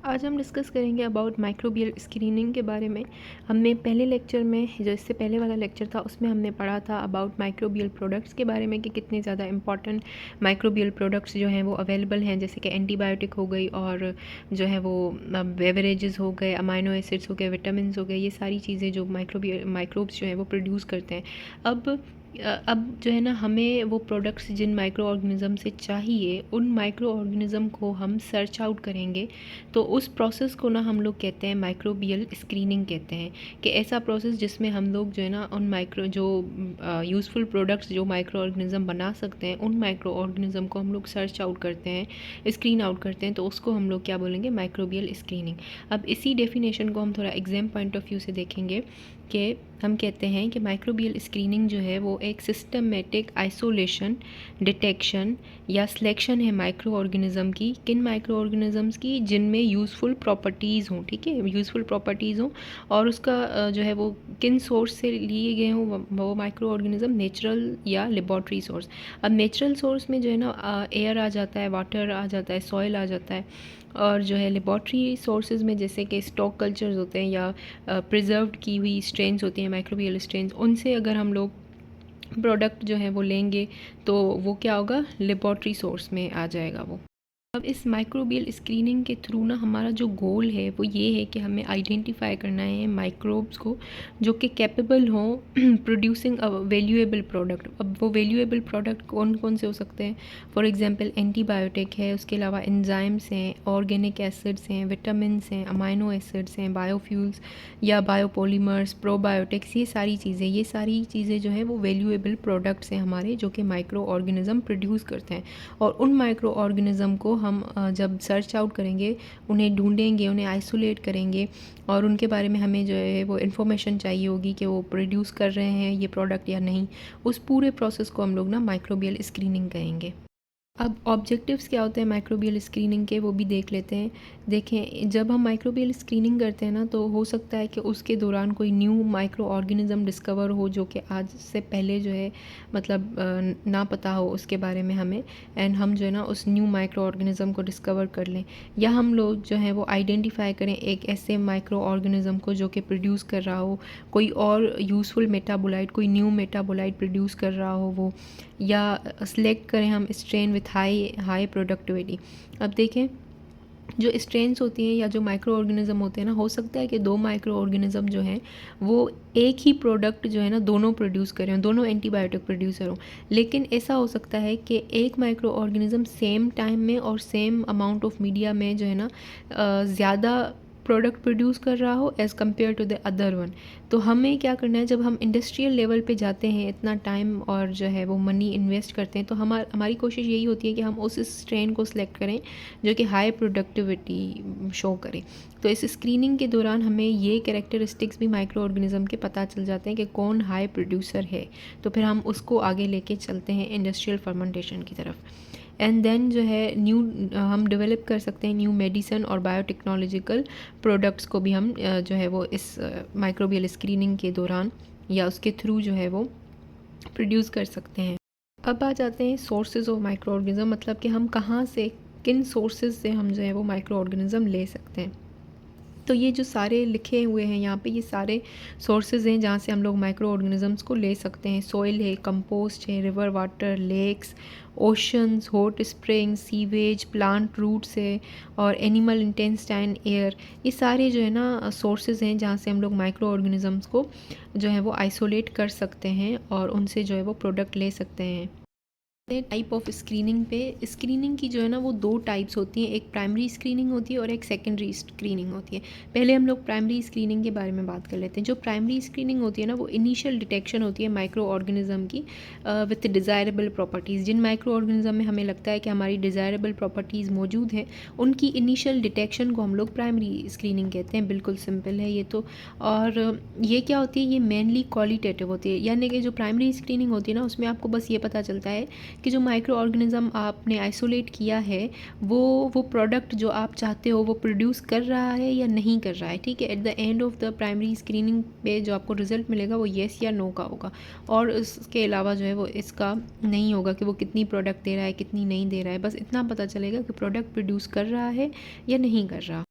आज हम डिस्कस करेंगे अबाउट माइक्रोबियल स्क्रीनिंग के बारे में। हमने पहले लेक्चर में, जो इससे पहले वाला लेक्चर था, उसमें हमने पढ़ा था अबाउट माइक्रोबियल प्रोडक्ट्स के बारे में कि कितने ज़्यादा इंपॉर्टेंट माइक्रोबियल प्रोडक्ट्स जो हैं वो अवेलेबल हैं, जैसे कि एंटीबायोटिक हो गई और जो है वो बेवरेजेस हो गए, अमाइनो एसिड्स हो गए, विटामिन हो गए, ये सारी चीज़ें जो माइक्रोब्स जो हैं वो प्रोड्यूस करते हैं। अब जो है ना, हमें वो प्रोडक्ट्स जिन माइक्रो ऑर्गेनिज़म से चाहिए, उन माइक्रो ऑर्गेनिज़म को हम सर्च आउट करेंगे। तो उस प्रोसेस को ना हम लोग कहते हैं माइक्रोबियल स्क्रीनिंग कहते हैं, कि ऐसा प्रोसेस जिसमें हम लोग जो है ना उन माइक्रो जो यूज़फुल प्रोडक्ट्स जो माइक्रो ऑर्गेनिज़म बना सकते हैं, उन माइक्रो ऑर्गेनिज़म को हम लोग सर्च आउट करते हैं, स्क्रीन आउट करते हैं। तो उसको हम लोग क्या बोलेंगे? Microbial screening. अब इसी डेफिनेशन को हम थोड़ा एग्जाम पॉइंट ऑफ व्यू से देखेंगे कि हम कहते हैं कि माइक्रोबियल स्क्रीनिंग जो है वो एक सिस्टमेटिक आइसोलेशन, डिटेक्शन या सिलेक्शन है माइक्रो ऑर्गेनिज़म की। किन माइक्रो ऑर्गेनिज़म्स की? जिनमें यूज़फुल प्रॉपर्टीज़ हों, ठीक है, यूज़फुल प्रॉपर्टीज़ हों, और उसका जो है वो किन सोर्स से लिए गए हों वो माइक्रो ऑर्गेनिज़म, नेचुरल या लेबॉर्ट्री सोर्स। अब नेचुरल सोर्स में जो है ना एयर आ जाता है, वाटर आ जाता है, सॉइल आ जाता है, और जो है लेबॉर्ट्री सोर्सेज में जैसे कि स्टॉक कल्चर्स होते हैं या प्रिजर्व्ड की हुई स्ट्रेन्स होती हैं, माइक्रोबियल स्ट्रेन्स, उनसे अगर हम लोग प्रोडक्ट जो है वो लेंगे तो वो क्या होगा? लेबॉर्ट्री सोर्स में आ जाएगा वो। अब इस माइक्रोबियल स्क्रीनिंग के थ्रू ना हमारा जो गोल है वो ये है कि हमें आइडेंटिफाई करना है माइक्रोब्स को जो कि कैपेबल हों प्रोड्यूसिंग अ वैल्यूएबल प्रोडक्ट। अब वो वैल्यूएबल प्रोडक्ट कौन कौन से हो सकते हैं? फॉर एग्जांपल एंटीबायोटिक है, उसके अलावा एंजाइम्स हैं, ऑर्गेनिक एसिड्स हैं, विटामिन्स हैं, अमाइनो एसिड्स हैं, बायोफ्यूल्स या बायोपॉलीमर्स, प्रोबायोटिक्स, ये सारी चीज़ें जो हैं वो वैल्यूएबल प्रोडक्ट्स हैं हमारे, जो कि माइक्रो ऑर्गेनिज़म प्रोड्यूस करते हैं। और उन माइक्रो ऑर्गेनिज़म को हम जब सर्च आउट करेंगे, उन्हें ढूंढेंगे, उन्हें आइसोलेट करेंगे, और उनके बारे में हमें जो है वो इन्फॉर्मेशन चाहिए होगी कि वो प्रोड्यूस कर रहे हैं ये प्रोडक्ट या नहीं। उस पूरे प्रोसेस को हम लोग ना माइक्रोबियल स्क्रीनिंग कहेंगे। अब ऑब्जेक्टिव्स क्या होते हैं माइक्रोबियल स्क्रीनिंग के, वो भी देख लेते हैं। देखें, जब हम माइक्रोबियल स्क्रीनिंग करते हैं ना, तो हो सकता है कि उसके दौरान कोई न्यू माइक्रो ऑर्गेनिज़म डिस्कवर हो जो कि आज से पहले जो है मतलब ना पता हो उसके बारे में हमें, एंड हम जो है ना उस न्यू माइक्रो ऑर्गेनिज़म को डिस्कवर कर लें, या हम लोग जो है वो आइडेंटिफाई करें एक ऐसे माइक्रो ऑर्गेनिज़म को जो कि प्रोड्यूस कर रहा हो कोई और यूज़फुल मेटाबोलाइट, कोई न्यू मेटाबोलाइट प्रोड्यूस कर रहा हो वो, या सिलेक्ट करें हम स्ट्रेन विथ हाई प्रोडक्टिविटी। अब देखें, जो स्ट्रेन्स होती हैं या जो माइक्रो ऑर्गेनिज़म होते हैं ना, हो सकता है कि दो माइक्रो ऑर्गेनिज़म जो हैं वो एक ही प्रोडक्ट जो है ना दोनों प्रोड्यूस करें, दोनों एंटीबायोटिक प्रोड्यूसर हों। लेकिन ऐसा हो सकता है कि एक माइक्रो ऑर्गेनिज़म सेम टाइम में और सेम अमाउंट ऑफ मीडिया में जो है ना ज़्यादा प्रोडक्ट प्रोड्यूस कर रहा हो as compare to the other one. तो हमें क्या करना है, जब हम इंडस्ट्रियल लेवल पे जाते हैं, इतना टाइम और जो है वो मनी इन्वेस्ट करते हैं, तो हमारी कोशिश यही होती है कि हम उस स्ट्रेन को सिलेक्ट करें जो कि हाई प्रोडक्टिविटी शो करे। तो इस स्क्रीनिंग के दौरान हमें ये कैरेक्टरिस्टिक्स भी माइक्रो ऑर्गेनिज़म के पता चल जाते हैं कि कौन हाई प्रोड्यूसर है, तो फिर हम उसको आगे लेके चलते हैं इंडस्ट्रियल फर्मेंटेशन की तरफ। एंड देन जो है हम डेवलप कर सकते हैं न्यू मेडिसिन और बायोटेक्नोलॉजिकल प्रोडक्ट्स को भी हम जो है वो इस माइक्रोबियल स्क्रीनिंग के दौरान या उसके थ्रू जो है वो प्रोड्यूस कर सकते हैं। अब आ जाते हैं सोर्सेज ऑफ माइक्रो ऑर्गेनिज़म, मतलब कि हम कहाँ से, किन सोर्सेज से हम जो है वो माइक्रो ऑर्गेनिज़म ले सकते हैं। तो ये जो सारे लिखे हुए हैं यहाँ पे, ये सारे सोर्सेज हैं जहाँ से हम लोग माइक्रो ऑर्गेनिज़म्स को ले सकते हैं। सॉइल है, कंपोस्ट है, river water, lakes, oceans, hot spring, sewage, plant roots है, और एनिमल इंटेस्टाइन, एयर, ये सारे जो है ना सोर्सेज हैं जहाँ से हम लोग माइक्रो ऑर्गेनिज़म्स को जो है वो आइसोलेट कर सकते हैं और उनसे जो है वो प्रोडक्ट ले सकते हैं। टाइप ऑफ स्क्रीनिंग पे, स्क्रीनिंग की जो है ना वो दो टाइप्स होती हैं, एक प्राइमरी स्क्रीनिंग होती है और एक सेकेंडरी स्क्रीनिंग होती है। पहले हम लोग प्राइमरी स्क्रीनिंग के बारे में बात कर लेते हैं। जो प्राइमरी स्क्रीनिंग होती है ना, वो इनिशियल डिटेक्शन होती है माइक्रो ऑर्गेनिज़म की विथ डिज़ायरेबल प्रॉपर्टीज़। जिन माइक्रो ऑर्गेनिज़म में हमें लगता है कि हमारी डिज़ायरेबल प्रॉपर्टीज़ मौजूद हैं, उनकी इनिशियल डिटेक्शन को हम लोग प्राइमरी स्क्रीनिंग कहते हैं। बिल्कुल सिंपल है ये तो। और ये क्या होती है, ये मेनली क्वालिटेटिव होती है, यानी कि जो प्राइमरी स्क्रीनिंग होती है ना, उसमें आपको बस ये पता चलता है कि जो माइक्रो ऑर्गेनिज़म आपने आइसोलेट किया है वो प्रोडक्ट जो आप चाहते हो वो प्रोड्यूस कर रहा है या नहीं कर रहा है, ठीक है। At the end of the primary screening पे जो आपको रिज़ल्ट मिलेगा वो येस या नो का होगा, और इसके अलावा जो है वो इसका नहीं होगा कि वो कितनी प्रोडक्ट दे रहा है, कितनी नहीं दे रहा है। बस इतना पता चलेगा कि प्रोडक्ट प्रोड्यूस कर रहा है या नहीं कर रहा।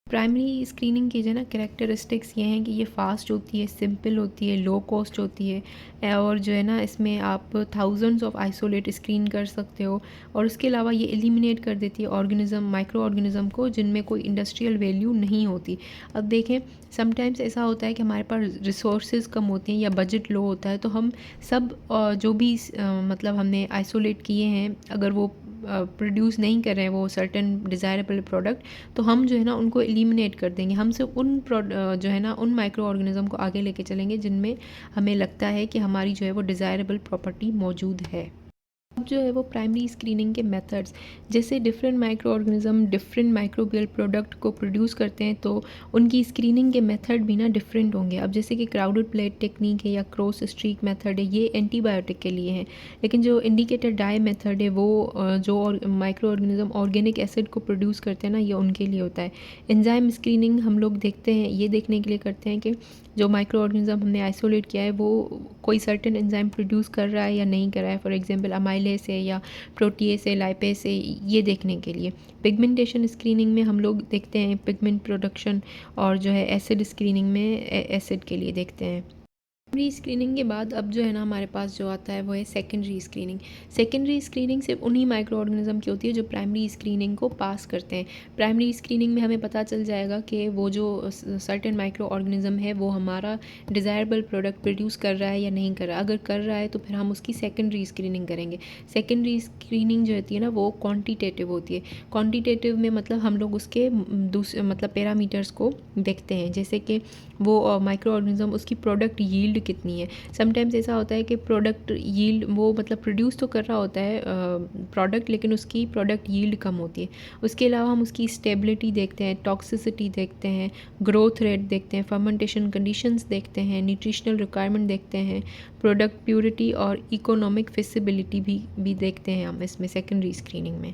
प्राइमरी स्क्रीनिंग की जो है ना कैरेक्टरिस्टिक्स ये हैं कि ये फ़ास्ट होती है, सिंपल होती है, लो कॉस्ट होती है, और जो है ना इसमें आप थाउजेंड्स ऑफ आइसोलेट स्क्रीन कर सकते हो। और उसके अलावा ये एलिमिनेट कर देती है ऑर्गेनिज़म, माइक्रो ऑर्गेनिज़म को जिनमें कोई इंडस्ट्रियल वैल्यू नहीं होती। अब देखें, समटाइम्स ऐसा होता है कि हमारे पास रिसोर्सेज कम होते हैं या बजट लो होता है, तो हम सब जो भी मतलब हमने आइसोलेट किए हैं, अगर वो प्रोड्यूस नहीं कर रहे हैं वो सर्टेन डिज़ायरेबल प्रोडक्ट, तो हम जो है ना उनको एलिमिनेट कर देंगे। हम सिर्फ उन जो है ना उन माइक्रो ऑर्गेनिज़म को आगे लेके चलेंगे जिनमें हमें लगता है कि हमारी जो है वो डिज़ायरेबल प्रॉपर्टी मौजूद है। अब जो है वो प्राइमरी स्क्रीनिंग के मेथड्स, जैसे different micro organism different microbial product को प्रोड्यूस करते हैं, तो उनकी स्क्रीनिंग के मेथड भी ना डिफरेंट होंगे। अब जैसे कि क्राउडेड प्लेट टेक्निक है या क्रॉस स्ट्रीक मेथड है, ये एंटीबायोटिक के लिए हैं। लेकिन जो इंडिकेटर डाई मेथड है वो जो माइक्रो ऑर्गेनिज़म ऑर्गेनिक एसिड को प्रोड्यूस करते हैं ना, ये उनके लिए होता है। एंजाइम स्क्रीनिंग हम लोग देखते हैं, ये देखने के लिए करते हैं कि जो माइक्रो ऑर्गेनिज़म हमने आइसोलेट किया है वो कोई सर्टेन एंजाइम प्रोड्यूस कर रहा है या नहीं कर रहा है, फॉर एग्जांपल अमाइलेज है या प्रोटीएस है, लाइपेस है, ये देखने के लिए। पिगमेंटेशन स्क्रीनिंग में हम लोग देखते हैं पिगमेंट प्रोडक्शन, और जो है एसिड स्क्रीनिंग में एसिड के लिए देखते हैं। प्राइमरी स्क्रीनिंग के बाद अब जो है ना हमारे पास जो आता है वो है सेकेंडरी स्क्रीनिंग। सेकेंडरी स्क्रीनिंग सिर्फ उन्हीं माइक्रो ऑर्गेनिज़म की होती है जो प्राइमरी स्क्रीनिंग को पास करते हैं। प्राइमरी स्क्रीनिंग में हमें पता चल जाएगा कि वो जो सर्टेन माइक्रो ऑर्गेनिज़म है वो हमारा डिज़ायरेबल प्रोडक्ट प्रोड्यूस कर रहा है या नहीं कर रहा है। अगर कर रहा है तो फिर हम उसकी सेकेंडरी स्क्रीनिंग करेंगे। सेकेंडरी स्क्रीनिंग जो होती है ना वो क्वान्टिटेटिव होती है। क्वान्टिटेटिव में मतलब हम लोग उसके दूसरे मतलब पैरामीटर्स को देखते हैं, जैसे कि वो माइक्रो ऑर्गेनिज़म उसकी प्रोडक्ट यील्ड कितनी है। समटाइम्स ऐसा होता है कि प्रोडक्ट यील्ड वो मतलब प्रोड्यूस तो कर रहा होता है प्रोडक्ट, लेकिन उसकी प्रोडक्ट यील्ड कम होती है। उसके अलावा हम उसकी स्टेबिलिटी देखते हैं, टॉक्सिसिटी देखते हैं, ग्रोथ रेट देखते हैं, फर्मेंटेशन कंडीशंस देखते हैं, न्यूट्रिशनल रिक्वायरमेंट देखते हैं, प्रोडक्ट प्योरिटी और इकोनॉमिक फिजिबिलिटी भी देखते हैं हम इसमें सेकेंडरी स्क्रीनिंग में।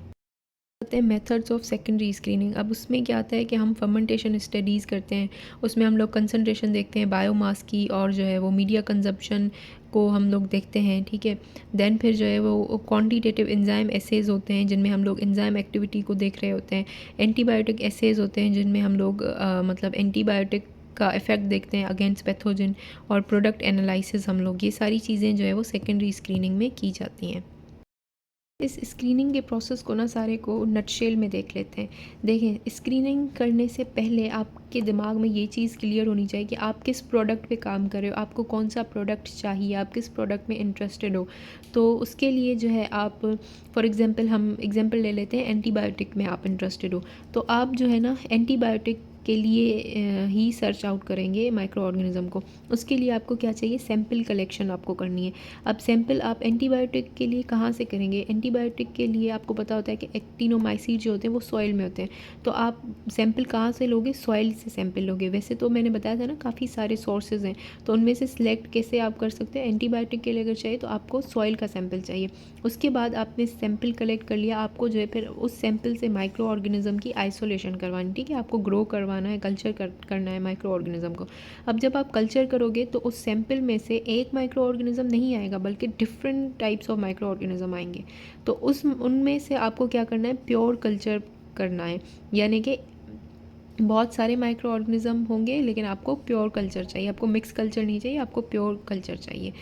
होते हैं मेथड्स ऑफ सेकेंडरी स्क्रीनिंग। अब उसमें क्या आता है कि हम फर्मेंटेशन स्टडीज़ करते हैं, उसमें हम लोग कंसंट्रेशन देखते हैं बायोमास की, और जो है वो मीडिया कंजप्शन को हम लोग देखते हैं, ठीक है। देन फिर जो है वो क्वांटिटेटिव एंजाइम एसेज होते हैं जिनमें हम लोग एंजाइम एक्टिविटी को देख रहे होते हैं। एंटीबायोटिक एसेज होते हैं जिनमें हम लोग मतलब एंटीबायोटिक का इफ़ेक्ट देखते हैं अगेंस्ट पैथोजन, और प्रोडक्ट एनालिसिस हम लोग, ये सारी चीज़ें जो है वो सेकेंडरी स्क्रीनिंग में की जाती हैं। इस स्क्रीनिंग के प्रोसेस को ना सारे को नटशेल में देख लेते हैं। देखें, स्क्रीनिंग करने से पहले आपके दिमाग में ये चीज़ क्लियर होनी चाहिए कि आप किस प्रोडक्ट पे काम कर रहे हो, आपको कौन सा प्रोडक्ट चाहिए, आप किस प्रोडक्ट में इंटरेस्टेड हो। तो उसके लिए जो है आप फॉर एग्ज़ाम्पल हम एग्ज़ाम्पल ले लेते हैं, एंटीबायोटिक में आप इंटरेस्टेड हो, तो आप जो है ना एंटीबायोटिक के लिए ही सर्च आउट करेंगे माइक्रो ऑर्गेनिज़म को। उसके लिए आपको क्या चाहिए, सैम्पल कलेक्शन आपको करनी है। अब सैम्पल आप एंटीबायोटिक के लिए कहाँ से करेंगे, एंटीबायोटिक के लिए आपको पता होता है कि एक्टिनोमाइसिड जो होते हैं वो सॉइल में होते हैं, तो आप सैम्पल कहाँ से लोगे, सॉइल से सैम्पल लोगे। वैसे तो मैंने बताया था ना काफ़ी सारे सोर्सेज हैं, तो उनमें से सिलेक्ट कैसे आप कर सकते हैं। एंटीबायोटिक के लिए अगर चाहिए तो आपको सॉइल का सैम्पल चाहिए। उसके बाद आपने सैम्पल कलेक्ट कर लिया, आपको जो है फिर उस सैम्पल से माइक्रो ऑर्गेनिज़म की आइसोलेशन करवानी, ठीक है। आपको ग्रो करवाना है, कल्चर करना है माइक्रो ऑर्गेनिज़म को। अब जब आप कल्चर करोगे तो उस सैम्पल में से एक माइक्रो ऑर्गेनिज़म नहीं आएगा, बल्कि different types of micro organism आएंगे। तो उनमें से आपको क्या करना है, प्योर कल्चर करना है, यानी कि बहुत सारे माइक्रो ऑर्गेनिज़म होंगे लेकिन आपको प्योर कल्चर चाहिए, आपको मिक्स कल्चर नहीं चाहिए, आपको प्योर कल्चर चाहिए।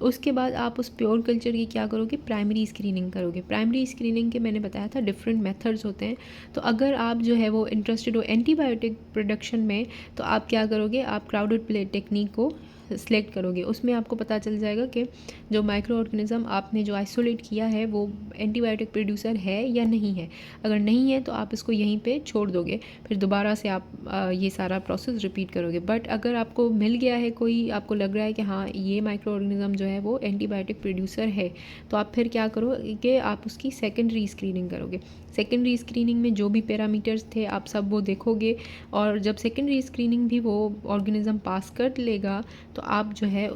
उसके बाद आप उस प्योर कल्चर की क्या करोगे, प्राइमरी स्क्रीनिंग करोगे। प्राइमरी स्क्रीनिंग के मैंने बताया था डिफरेंट मेथड्स होते हैं। तो अगर आप जो है वो इंटरेस्टेड हो एंटीबायोटिक प्रोडक्शन में, तो आप क्या करोगे, आप क्राउडेड प्लेट टेक्निक को सेलेक्ट करोगे। उसमें आपको पता चल जाएगा कि जो माइक्रो ऑर्गेनिज़म आपने जो आइसोलेट किया है वो एंटीबायोटिक प्रोड्यूसर है या नहीं है। अगर नहीं है तो आप इसको यहीं पे छोड़ दोगे, फिर दोबारा से आप ये सारा प्रोसेस रिपीट करोगे। बट अगर आपको मिल गया है कोई, आपको लग रहा है कि हाँ ये माइक्रो ऑर्गेनिज़म जो है वो एंटीबायोटिक प्रोड्यूसर है, तो आप फिर क्या करो कि आप उसकी सेकेंडरी स्क्रीनिंग करोगे। सेकेंडरी स्क्रीनिंग में जो भी पैरामीटर्स थे आप सब वो देखोगे, और जब सेकेंडरी स्क्रीनिंग भी वो ऑर्गेनिज़म पास कर लेगा तो आप जो है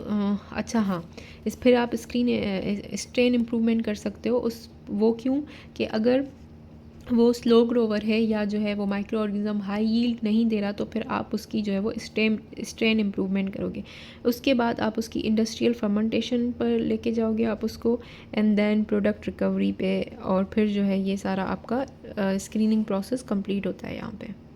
अच्छा हाँ फिर आप स्ट्रेन इम्प्रूवमेंट कर सकते हो। वो क्यों कि अगर वो स्लो ग्रोवर है या जो है वो माइक्रो ऑर्गेनिज़म हाई यील्ड नहीं दे रहा, तो फिर आप उसकी जो है वो स्ट्रेन इम्प्रूवमेंट करोगे। उसके बाद आप उसकी इंडस्ट्रियल फर्मेंटेशन पर लेके जाओगे आप उसको, एंड देन प्रोडक्ट रिकवरी पे, और फिर जो है ये सारा आपका स्क्रीनिंग प्रोसेस कंप्लीट होता है यहाँ पे।